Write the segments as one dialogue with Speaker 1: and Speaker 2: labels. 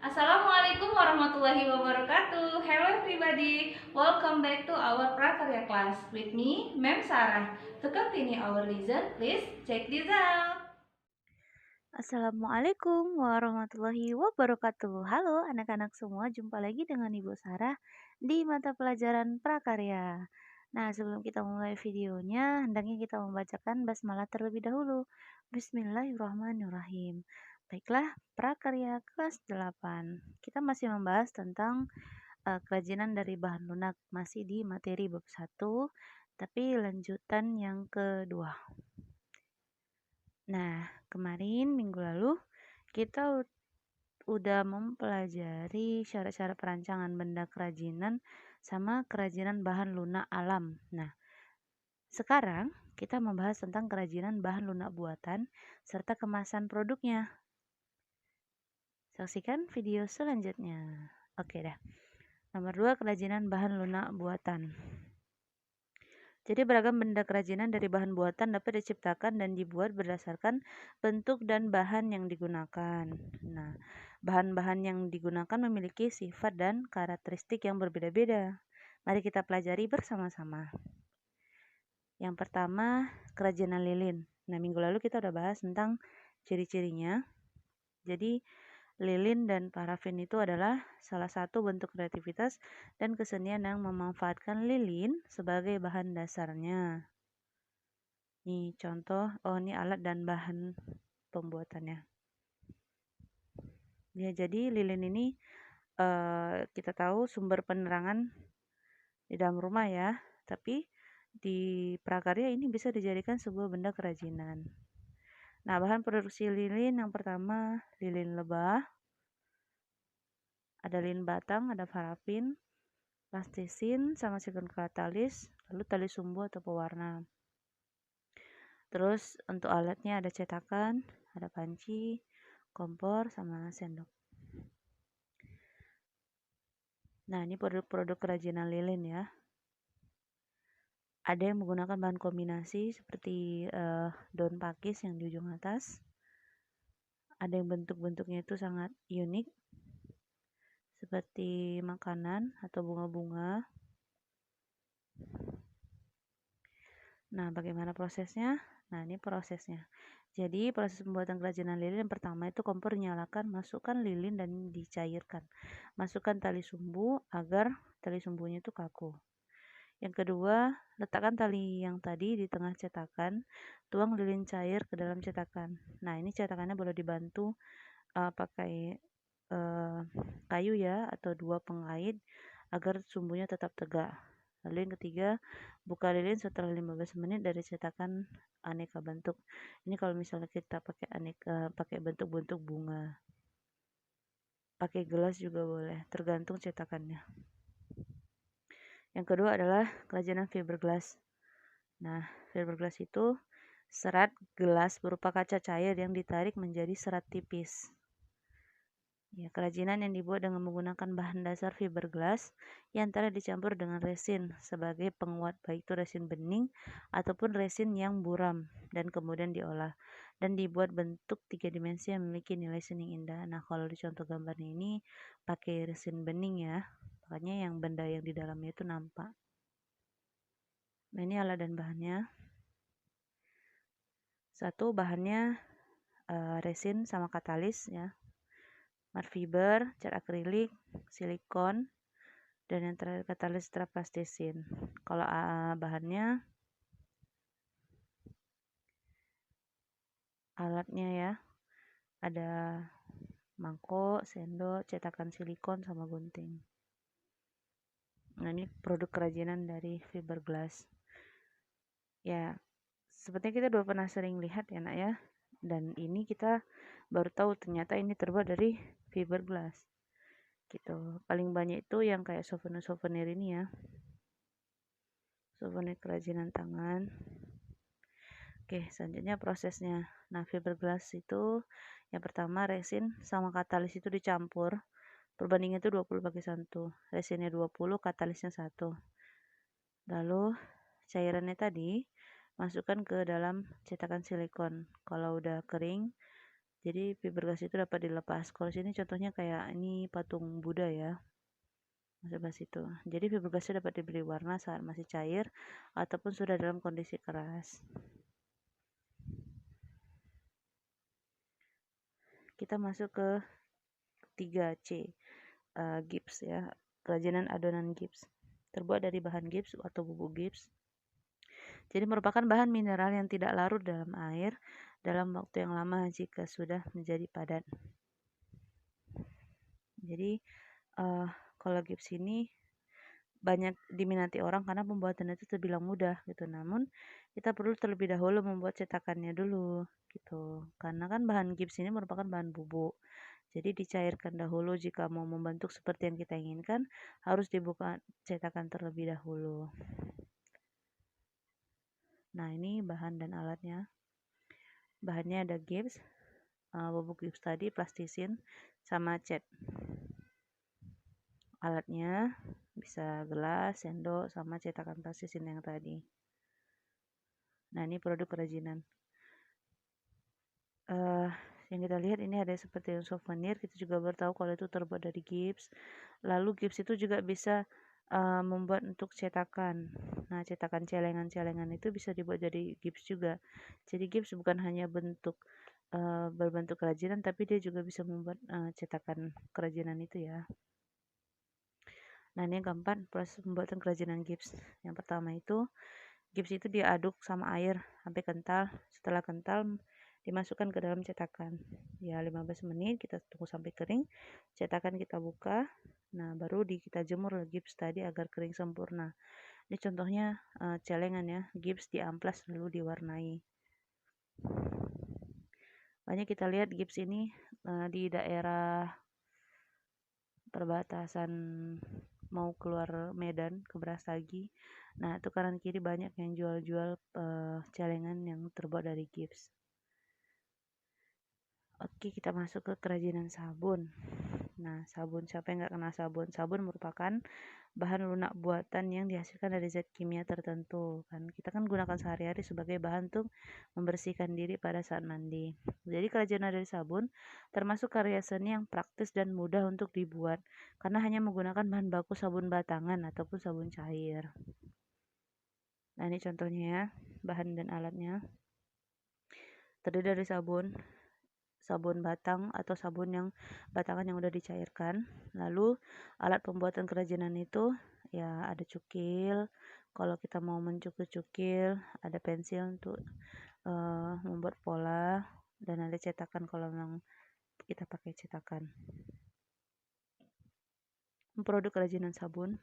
Speaker 1: Assalamualaikum warahmatullahi wabarakatuh. Hello everybody, welcome back to our Prakarya class with me, Ma'am Sarah. To continue our lesson, please check this out.
Speaker 2: Assalamualaikum warahmatullahi wabarakatuh. Halo anak-anak semua, jumpa lagi dengan Ibu Sarah di mata pelajaran Prakarya. Nah, sebelum kita mulai videonya, hendaknya kita membacakan basmalah terlebih dahulu. Bismillahirrahmanirrahim. Baiklah, Prakarya kelas 8. Kita masih membahas tentang kerajinan dari bahan lunak, masih di materi bab 1, tapi lanjutan yang kedua. Nah, kemarin minggu lalu kita udah mempelajari syarat-syarat perancangan benda kerajinan sama kerajinan bahan lunak alam. Nah, sekarang kita membahas tentang kerajinan bahan lunak buatan serta kemasan produknya. Saksikan video selanjutnya. Oke dah. Nomor 2, kerajinan bahan lunak buatan. Jadi beragam benda kerajinan dari bahan buatan dapat diciptakan dan dibuat berdasarkan bentuk dan bahan yang digunakan. Nah, bahan-bahan yang digunakan memiliki sifat dan karakteristik yang berbeda-beda. Mari kita pelajari bersama-sama. Yang pertama, kerajinan lilin. Nah, minggu lalu kita udah bahas tentang ciri-cirinya. Jadi, lilin dan parafin itu adalah salah satu bentuk kreativitas dan kesenian yang memanfaatkan lilin sebagai bahan dasarnya. Nih contoh, ini alat dan bahan pembuatannya. Ya, jadi lilin ini kita tahu sumber penerangan di dalam rumah ya, tapi di prakarya ini bisa dijadikan sebuah benda kerajinan. Nah, bahan produksi lilin yang pertama lilin lebah, ada lilin batang, ada parafin, plastisin, sama silikon katalis, lalu tali sumbu atau pewarna. Terus untuk alatnya ada cetakan, ada panci, kompor, sama sendok. Nah, ini produk-produk kerajinan lilin ya. Ada yang menggunakan bahan kombinasi seperti daun pakis yang di ujung atas. Ada yang bentuk-bentuknya itu sangat unik, seperti makanan atau bunga-bunga. Nah, bagaimana prosesnya? Nah, ini prosesnya. Jadi, proses pembuatan kerajinan lilin yang pertama itu kompor dinyalakan, masukkan lilin dan dicairkan. Masukkan tali sumbu agar tali sumbunya itu kaku. Yang kedua, letakkan tali yang tadi di tengah cetakan, tuang lilin cair ke dalam cetakan. Nah, ini cetakannya boleh dibantu pakai kayu ya, atau 2 pengait agar sumbunya tetap tegak. Lalu yang ketiga, buka lilin setelah 15 menit dari cetakan aneka bentuk. Ini kalau misalnya kita pakai bentuk-bentuk bunga. Pakai gelas juga boleh, tergantung cetakannya. Yang kedua adalah kerajinan fiberglass. Nah, fiberglass itu serat gelas berupa kaca cair yang ditarik menjadi serat tipis. Ya, kerajinan yang dibuat dengan menggunakan bahan dasar fiberglass yang telah dicampur dengan resin sebagai penguat, baik itu resin bening ataupun resin yang buram, dan kemudian diolah dan dibuat bentuk 3 dimensi yang memiliki nilai seni indah. Nah, kalau di contoh gambarnya ini pakai resin bening ya, makanya yang benda yang di dalamnya itu nampak. Nah, ini alat dan bahannya. Satu, bahannya resin sama katalis ya, matte fiber, cat akrilik, silikon, dan yang terakhir katalis plastisin. Kalau bahannya, alatnya ya, ada mangkok, sendok, cetakan silikon, sama gunting. Nah, ini produk kerajinan dari fiberglass. Ya, sepertinya kita udah pernah sering lihat ya nak ya. Dan ini kita baru tahu ternyata ini terbuat dari fiberglass. Gitu. Paling banyak itu yang kayak souvenir-souvenir ini ya. Souvenir kerajinan tangan. Oke, selanjutnya prosesnya. Nah, fiberglass itu yang pertama resin sama katalis itu dicampur. Perbandingan itu 20/1. Resinnya 20, katalisnya 1. Lalu cairannya tadi masukkan ke dalam cetakan silikon. Kalau udah kering, Jadi fiberglass itu dapat dilepas. Kalau sini contohnya kayak ini patung Buddha ya, sebelah situ. Jadi fiberglassnya dapat diberi warna saat masih cair ataupun sudah dalam kondisi keras. Kita masuk ke 3C, gips ya, kerajinan adonan gips. Terbuat dari bahan gips atau bubuk gips. Jadi merupakan bahan mineral yang tidak larut dalam air dalam waktu yang lama jika sudah menjadi padat. Jadi kalau gips ini banyak diminati orang karena pembuatannya itu terbilang mudah gitu. Namun kita perlu terlebih dahulu membuat cetakannya dulu gitu. Karena kan bahan gips ini merupakan bahan bubuk. Jadi dicairkan dahulu jika mau membentuk seperti yang kita inginkan, harus dibuka cetakan terlebih dahulu. Nah, ini bahan dan alatnya. Bahannya ada gips, bubuk gips tadi, plastisin, sama cat. Alatnya bisa gelas, sendok, sama cetakan plastisin yang tadi. Nah, ini produk kerajinan. Yang kita lihat ini ada seperti yang souvenir, kita juga baru tahu kalau itu terbuat dari gips. Lalu gips itu juga bisa membuat untuk cetakan. Nah, cetakan celengan-celengan itu bisa dibuat jadi gips juga. Jadi gips bukan hanya berbentuk kerajinan, tapi dia juga bisa membuat cetakan kerajinan itu ya. Nah, ini yang keempat, proses pembuatan kerajinan gips. Yang pertama itu, gips itu diaduk sama air sampai kental. Setelah kental, dimasukkan ke dalam cetakan. Ya, 15 menit kita tunggu sampai kering. Cetakan kita buka. Nah, baru kita jemur gips tadi agar kering sempurna. Ini contohnya celengan ya, gips diamplas lalu diwarnai. Banyak kita lihat gips ini di daerah perbatasan mau keluar Medan ke Brastagi. Nah, itu kanan kiri banyak yang jual-jual celengan yang terbuat dari gips. Oke, kita masuk ke kerajinan sabun. Nah, sabun, siapa yang nggak kenal sabun? Sabun merupakan bahan lunak buatan yang dihasilkan dari zat kimia tertentu. Kan kita kan gunakan sehari-hari sebagai bahan untuk membersihkan diri pada saat mandi. Jadi kerajinan dari sabun termasuk karya seni yang praktis dan mudah untuk dibuat karena hanya menggunakan bahan baku sabun batangan ataupun sabun cair. Nah, ini contohnya ya, bahan dan alatnya. Terdiri dari sabun batang atau sabun yang batangan yang udah dicairkan. Lalu alat pembuatan kerajinan itu ya ada cukil. Kalau kita mau mencukil-cukil, ada pensil untuk membuat pola, dan ada cetakan kalau memang kita pakai cetakan. Produk kerajinan sabun,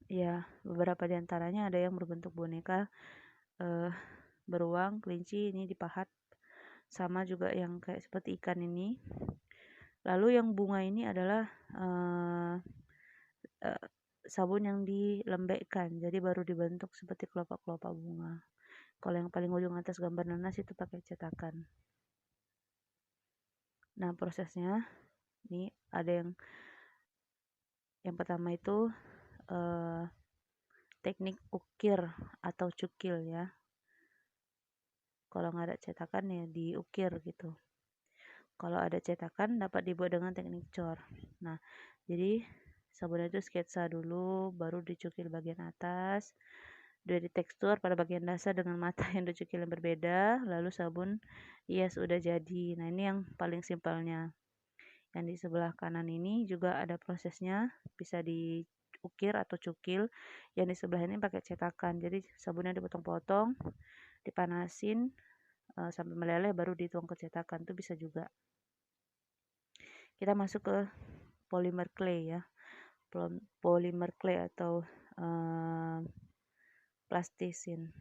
Speaker 2: ya beberapa diantaranya ada yang berbentuk boneka, beruang, kelinci, ini dipahat. Sama juga yang kayak seperti ikan ini. Lalu yang bunga ini adalah sabun yang dilembekkan, jadi baru dibentuk seperti kelopak-kelopak bunga. Kalau yang paling ujung atas gambar nanas itu pakai cetakan. Nah, prosesnya ini ada yang pertama itu teknik ukir atau cukil ya. Kalau nggak ada cetakan ya diukir gitu. Kalau ada cetakan dapat dibuat dengan teknik cor. Nah, jadi sabun itu sketsa dulu, baru dicukil bagian atas, dari tekstur pada bagian dasar dengan mata yang dicukil yang berbeda, lalu sabun hias udah jadi. Nah, ini yang paling simpelnya. Yang di sebelah kanan ini juga ada prosesnya, bisa diukir atau cukil. Yang di sebelah ini pakai cetakan, jadi sabunnya dipotong-potong, dipanasin sampai meleleh, baru dituang ke cetakan, itu bisa juga. Kita masuk ke polymer clay ya. Polymer clay atau plastisin.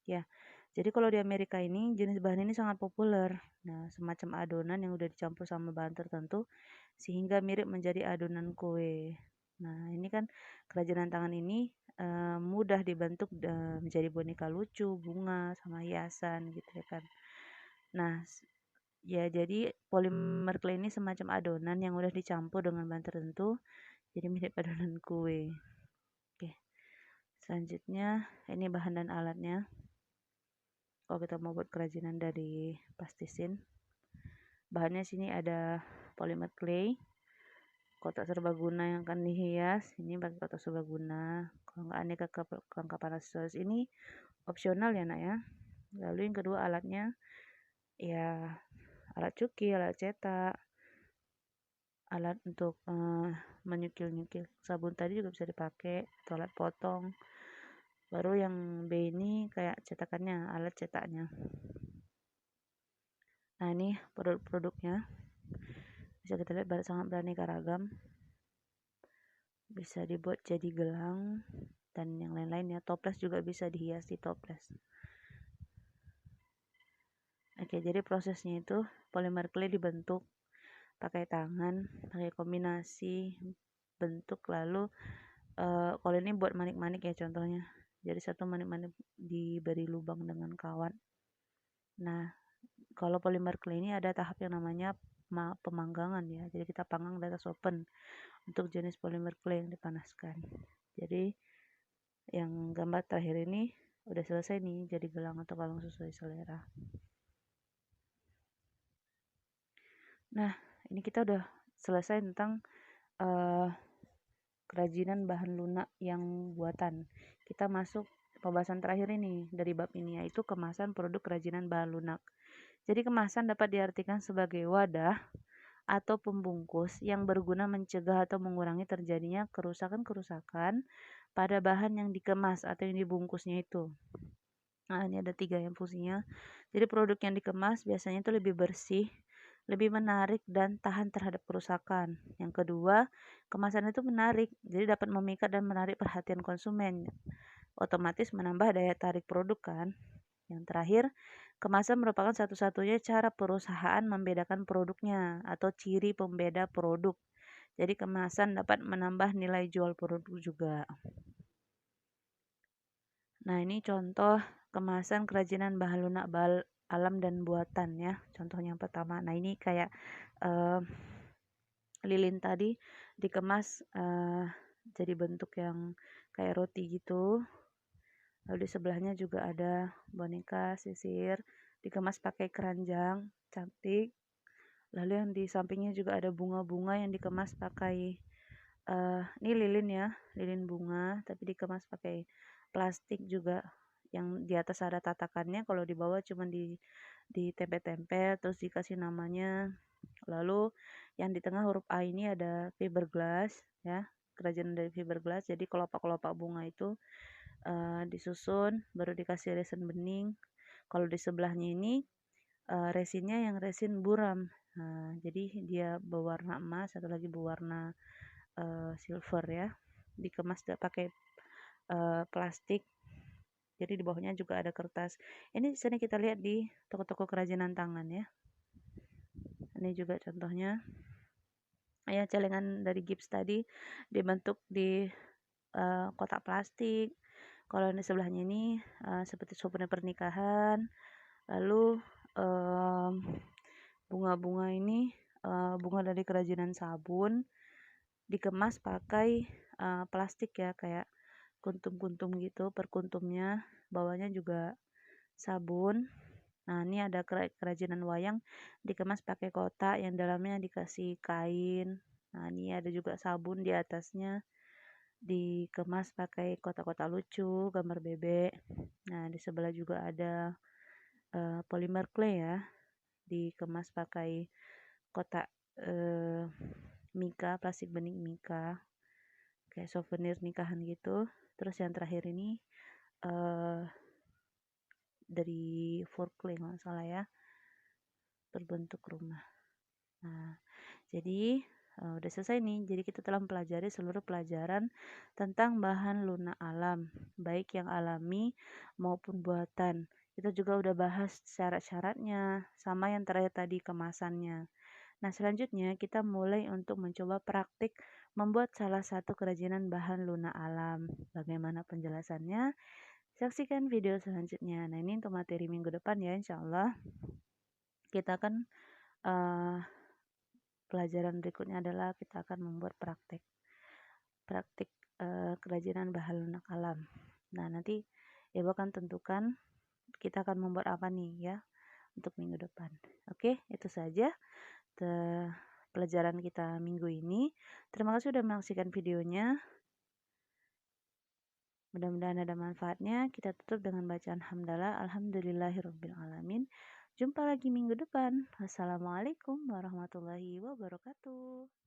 Speaker 2: Ya. Jadi kalau di Amerika ini jenis bahan ini sangat populer. Nah, semacam adonan yang udah dicampur sama bahan tertentu sehingga mirip menjadi adonan kue. Nah, ini kan kerajinan tangan ini mudah dibentuk menjadi boneka lucu, bunga, sama hiasan gitu ya kan. Nah, ya jadi polymer clay ini semacam adonan yang udah dicampur dengan bahan tertentu jadi mirip adonan kue. Oke. Selanjutnya ini bahan dan alatnya. Kalau kita mau buat kerajinan dari plastisin, Bahannya sini ada polymer clay, kotak serbaguna yang akan dihias. Ini pakai kotak serbaguna. Kalau nggak aneka kelengkapan aksesoris ini opsional ya nak ya. Lalu yang kedua alatnya ya alat cuki, alat cetak, alat untuk menyukil-nyukil sabun tadi juga bisa dipakai, atau alat potong. Baru yang B ini kayak cetakannya, alat cetaknya. Nah ini produk-produknya bisa kita lihat sangat beraneka ragam, bisa dibuat jadi gelang dan yang lain-lainnya. Toples juga bisa dihias di toples. Oke, jadi prosesnya itu polymer clay dibentuk pakai tangan, pakai kombinasi bentuk. Lalu kalau ini buat manik-manik ya contohnya, jadi satu manik-manik diberi lubang dengan kawat. Nah kalau polymer clay ini ada tahap yang namanya pemanggangan ya, jadi kita panggang di atas oven untuk jenis polymer clay yang dipanaskan. Jadi yang gambar terakhir ini udah selesai nih, jadi gelang atau kalung sesuai selera. Nah ini kita udah selesai tentang kerajinan bahan lunak yang buatan. Kita masuk pembahasan terakhir ini dari bab ini, yaitu kemasan produk kerajinan bahan lunak. Jadi kemasan dapat diartikan sebagai wadah atau pembungkus yang berguna mencegah atau mengurangi terjadinya kerusakan-kerusakan pada bahan yang dikemas atau yang dibungkusnya itu. Nah ini ada 3 yang fungsinya. Jadi produk yang dikemas biasanya itu lebih bersih, lebih menarik dan tahan terhadap kerusakan. Yang kedua, kemasan itu menarik, jadi dapat memikat dan menarik perhatian konsumen. Otomatis menambah daya tarik produk kan. Yang terakhir, kemasan merupakan satu-satunya cara perusahaan membedakan produknya atau ciri pembeda produk. Jadi kemasan dapat menambah nilai jual produk juga. Nah ini contoh kemasan kerajinan bahan lunak alam dan buatan ya. Contohnya yang pertama. Nah ini kayak lilin tadi dikemas jadi bentuk yang kayak roti gitu. Lalu di sebelahnya juga ada boneka sisir dikemas pakai keranjang cantik. Lalu yang di sampingnya juga ada bunga-bunga yang dikemas pakai ini lilin ya, lilin bunga tapi dikemas pakai plastik juga, yang di atas ada tatakannya, kalau di bawah cuma ditempel-tempel terus dikasih namanya. Lalu yang di tengah huruf A ini ada fiberglass ya, kerajinan dari fiberglass. Jadi kelopak-kelopak bunga itu disusun baru dikasih resin bening. Kalau di sebelahnya ini resinnya yang resin buram. Nah, jadi dia berwarna emas, satu lagi berwarna silver ya. Dikemas pakai plastik. Jadi di bawahnya juga ada kertas. Ini sering kita lihat di toko-toko kerajinan tangan ya. Ini juga contohnya. Ya, celengan dari gips tadi dibentuk di kotak plastik. Kalau di sebelahnya ini seperti souvenir pernikahan. Lalu bunga-bunga ini bunga dari kerajinan sabun dikemas pakai plastik ya, kayak kuntum-kuntum gitu per kuntumnya. Bawahnya juga sabun. Nah ini ada kerajinan wayang dikemas pakai kotak yang dalamnya dikasih kain. Nah ini ada juga sabun di atasnya dikemas pakai kotak-kotak lucu gambar bebek. Nah di sebelah juga ada polymer clay ya, dikemas pakai kotak mika, plastik bening mika, kayak souvenir nikahan gitu. Terus yang terakhir ini dari clay nggak salah ya, berbentuk rumah. Nah jadi udah selesai nih. Jadi kita telah mempelajari seluruh pelajaran tentang bahan lunak alam, baik yang alami maupun buatan. Kita juga udah bahas syarat-syaratnya, sama yang terakhir tadi kemasannya. Nah selanjutnya kita mulai untuk mencoba praktik membuat salah satu kerajinan bahan lunak alam. Bagaimana penjelasannya? Saksikan video selanjutnya. Nah ini untuk materi minggu depan ya, insya Allah. Kita akan pelajaran berikutnya adalah kita akan membuat praktik kerajinan bahan lunak alam. Nah nanti ibu akan tentukan kita akan membuat apa nih ya. untuk minggu depan. Oke, itu saja pelajaran kita minggu ini. Terima kasih sudah menyaksikan videonya. Mudah-mudahan ada manfaatnya. Kita tutup dengan bacaan hamdalah. Alhamdulillahirabbil alamin. Jumpa lagi minggu depan. Wassalamualaikum warahmatullahi wabarakatuh.